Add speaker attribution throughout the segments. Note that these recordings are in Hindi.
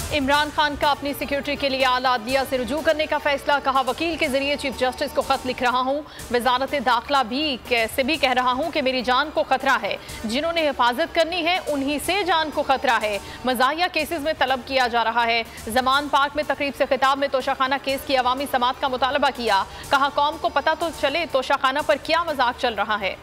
Speaker 1: इमरान खान का अपनी सिक्योरिटी के लिए आला अदलिया से रुजू करने का फैसला। कहा, वकील के जरिए चीफ जस्टिस को खत लिख रहा हूँ। वजारत दाखिला भी कह रहा हूँ कि मेरी जान को खतरा है। जिन्होंने हिफाजत करनी है उन्हीं से जान को खतरा है। मजाहिया केसेस में तलब किया जा रहा है। जमान पार्क में तकरीब से खिताब में तोशाखाना केस की अवामी समात का मुतालबा किया। कहा, कौम को पता तो चले तोशाखाना पर क्या मजाक चल रहा है।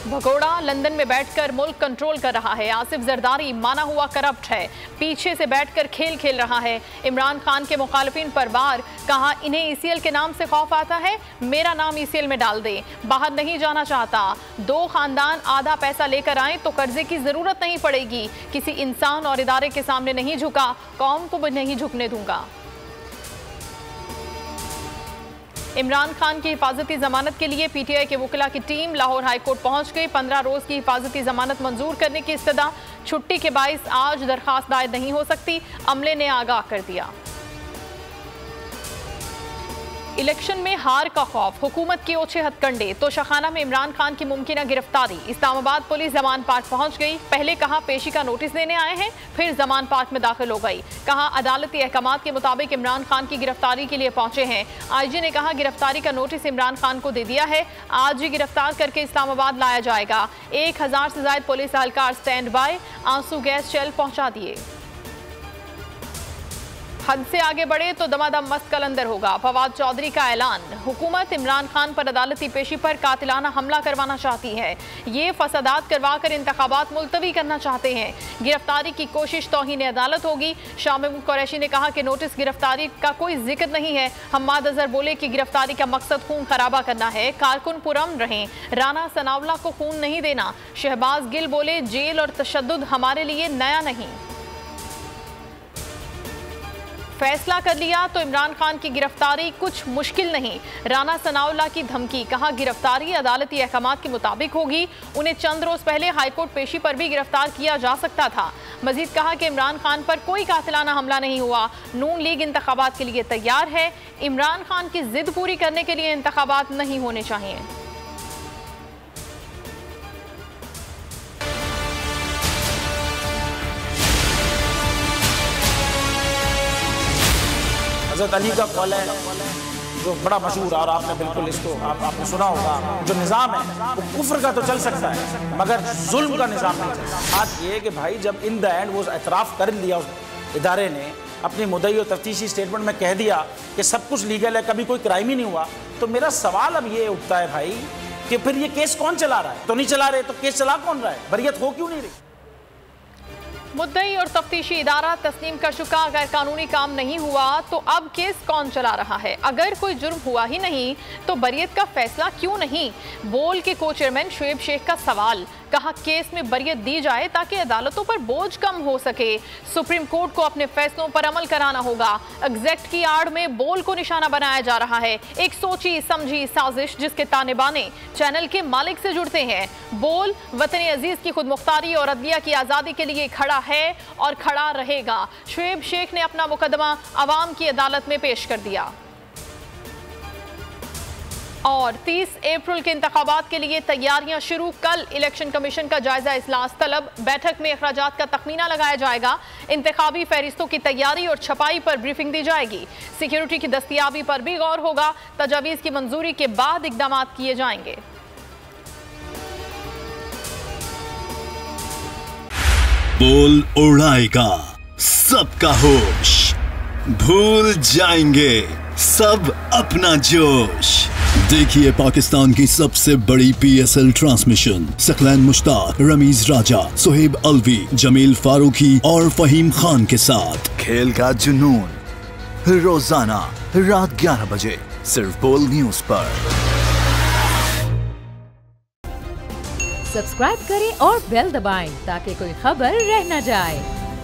Speaker 1: भगोड़ा लंदन में बैठकर मुल्क कंट्रोल कर रहा है। आसिफ जरदारी माना हुआ करप्ट है, पीछे से बैठकर खेल खेल रहा है। इमरान खान के मुखालिफिन पर वार। कहा, इन्हें ईसीएल के नाम से खौफ आता है, मेरा नाम ईसीएल में डाल दें। बाहर नहीं जाना चाहता। दो खानदान आधा पैसा लेकर आए तो कर्जे की जरूरत नहीं पड़ेगी। किसी इंसान और इदारे के सामने नहीं झुका, कौम को भी नहीं झुकने दूंगा। इमरान खान की हिफाजती जमानत के लिए पीटीआई के वकीला की टीम लाहौर हाई कोर्ट पहुंच गई। 15 रोज की हिफाजती जमानत मंजूर करने की इस्तदा। छुट्टी के बाइस आज दरखास्त दायर नहीं हो सकती, अमले ने आगाह कर दिया। इलेक्शन में हार का खौफ, हुकूमत के ओछे हथकंडे। तोशाखाना में इमरान खान की मुमकिन गिरफ्तारी। इस्लामाबाद पुलिस जमान पार्क पहुंच गई। पहले कहा पेशी का नोटिस देने आए हैं, फिर जमान पार्क में दाखिल हो गई। कहा, अदालती अहकामात के मुताबिक इमरान खान की गिरफ्तारी के लिए पहुंचे हैं। आईजी ने कहा, गिरफ्तारी का नोटिस इमरान खान को दे दिया है, आज ही गिरफ्तार करके इस्लामाबाद लाया जाएगा। 1000 से ज्यादा पुलिस एहलकार स्टैंड बाय, आंसू गैस शेल पहुंचा दिए। हद से आगे बढ़े तो दमादम मस्त कलंदर होगा। फवाद चौधरी का ऐलान। हुकूमत इमरान खान पर अदालती पेशी पर कातिलाना हमला करवाना चाहती है। ये फसादात करवाकर इंतखाबात मुलतवी करना चाहते हैं। गिरफ्तारी की कोशिश तौहीन अदालत होगी। शाह महमूद कुरैशी ने कहा कि नोटिस गिरफ्तारी का कोई जिक्र नहीं है। हम्माद अजहर बोले कि गिरफ्तारी का मकसद खून खराबा करना है, कारकुन पुरअमन रहें। राना सनाउल्लाह को खून नहीं देना। शहबाज गिल बोले, जेल और तशद्दुद हमारे लिए नया नहीं। फैसला कर लिया तो इमरान खान की गिरफ्तारी कुछ मुश्किल नहीं। राना सनाउल्लाह की धमकी। कहा, गिरफ्तारी अदालती अहकामात के मुताबिक होगी। उन्हें चंद रोज पहले हाईकोर्ट पेशी पर भी गिरफ्तार किया जा सकता था। मजीद कहा कि इमरान खान पर कोई कातिलाना हमला नहीं हुआ। नून लीग इंतखाबात के लिए तैयार है। इमरान खान की जिद पूरी करने के लिए इंतखाबात नहीं होने चाहिए।
Speaker 2: हज़रत अली का कौल है जो बड़ा मशहूर, और आपने बिल्कुल इसको आपने सुना होगा। जो निज़ाम है वो कुफ्र का तो चल सकता है मगर जुल्म का निज़ाम नहीं चल सकता। बात ये है कि भाई जब इन द एंड वो एतराफ़ कर दिया उस इदारे ने, अपनी मुद्दई और तफ्तीशी स्टेटमेंट में कह दिया कि सब कुछ लीगल है, कभी कोई क्राइम ही नहीं हुआ, तो मेरा सवाल अब ये उठता है भाई कि फिर ये केस कौन चला रहा है? तो नहीं चला रहे तो केस चला कौन रहा है? बरियत हो क्यों नहीं रही?
Speaker 1: मुद्दई और तफ्तीशी इदारा तस्लीम कर चुका, अगर कानूनी काम नहीं हुआ तो अब केस कौन चला रहा है? अगर कोई जुर्म हुआ ही नहीं तो बरियत का फैसला क्यों नहीं? बोल के को चेयरमैन शुएब शेख का सवाल। कहा, केस में बरियत दी जाए ताकि अदालतों पर बोझ कम हो सके। सुप्रीम कोर्ट को अपने फैसलों पर अमल कराना होगा। एग्जैक्ट की आड़ में बोल को निशाना बनाया जा रहा है। एक सोची समझी साजिश जिसके ताने बाने चैनल के मालिक से जुड़ते हैं। बोल वतन अजीज की खुद मुख्तारी और अदलिया की आज़ादी के लिए खड़ा है और खड़ा रहेगा। शुएब शेख ने अपना मुकदमा अवाम की अदालत में पेश कर दिया। और 30 अप्रैल के इंतखाबात के लिए तैयारियां शुरू। कल इलेक्शन कमीशन का जायजा इजलास तलब। बैठक में अखराजात का तखमीना लगाया जाएगा। इंतखाबी फहरिस्तों की तैयारी और छपाई पर ब्रीफिंग दी जाएगी। सिक्योरिटी की दस्तयाबी पर भी गौर होगा। तजावीज़ की मंजूरी के बाद इकदाम किए जाएंगे।
Speaker 3: बोल उड़ाएगा सबका होश, भूल जाएंगे सब अपना जोश। देखिए पाकिस्तान की सबसे बड़ी PSL ट्रांसमिशन सकलैन मुश्ताक, रमीज राजा, सुहेब अलवी, जमील फारूकी और फहीम खान के साथ खेल का जुनून रोजाना रात 11 बजे सिर्फ बोल न्यूज पर।
Speaker 4: सब्सक्राइब करें और बेल दबाएं ताकि कोई खबर रह न जाए।